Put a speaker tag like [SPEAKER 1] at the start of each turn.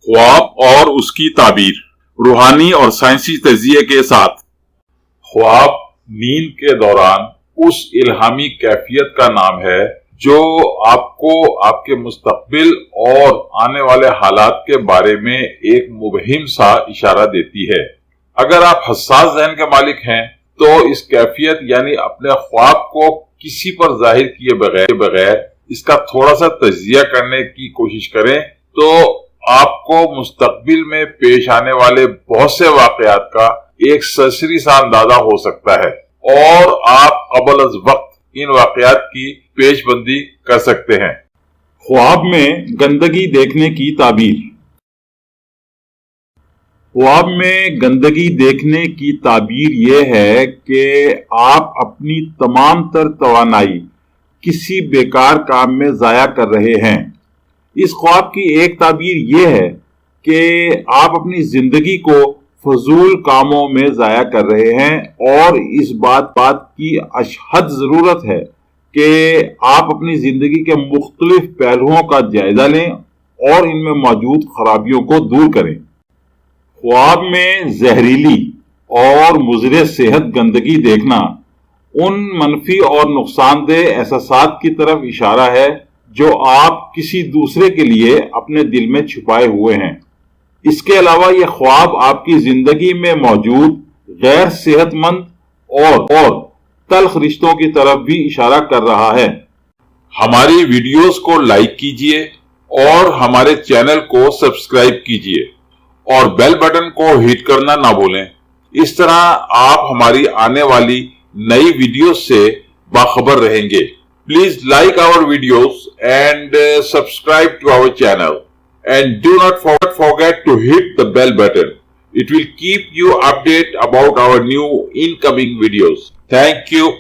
[SPEAKER 1] خواب اور اس کی تعبیر، روحانی اور سائنسی تجزیے کے ساتھ۔ خواب نیند کے دوران اس الہامی کیفیت کا نام ہے جو آپ کو آپ کے مستقبل اور آنے والے حالات کے بارے میں ایک مبہم سا اشارہ دیتی ہے۔ اگر آپ حساس ذہن کے مالک ہیں تو اس کیفیت یعنی اپنے خواب کو کسی پر ظاہر کیے بغیر اس کا تھوڑا سا تجزیہ کرنے کی کوشش کریں تو آپ کو مستقبل میں پیش آنے والے بہت سے واقعات کا ایک سرسری سا اندازہ ہو سکتا ہے اور آپ قبل از وقت ان واقعات کی پیش بندی کر سکتے ہیں۔
[SPEAKER 2] خواب میں گندگی دیکھنے کی تعبیر۔ خواب میں گندگی دیکھنے کی تعبیر یہ ہے کہ آپ اپنی تمام تر توانائی کسی بیکار کام میں ضائع کر رہے ہیں۔ اس خواب کی ایک تعبیر یہ ہے کہ آپ اپنی زندگی کو فضول کاموں میں ضائع کر رہے ہیں اور اس بات کی اشد ضرورت ہے کہ آپ اپنی زندگی کے مختلف پہلوؤں کا جائزہ لیں اور ان میں موجود خرابیوں کو دور کریں۔ خواب میں زہریلی اور مضر صحت گندگی دیکھنا ان منفی اور نقصان دہ احساسات کی طرف اشارہ ہے جو آپ کسی دوسرے کے لیے اپنے دل میں چھپائے ہوئے ہیں۔ اس کے علاوہ یہ خواب آپ کی زندگی میں موجود غیر صحت مند اور تلخ رشتوں کی طرف بھی اشارہ کر رہا ہے۔
[SPEAKER 1] ہماری ویڈیوز کو لائک کیجئے اور ہمارے چینل کو سبسکرائب کیجئے اور بیل بٹن کو ہٹ کرنا نہ بھولیں۔ اس طرح آپ ہماری آنے والی نئی ویڈیوز سے باخبر رہیں گے۔ Please like our videos and subscribe to our channel. And do not forget to hit the bell button. It will keep you updated about our new incoming videos. Thank you.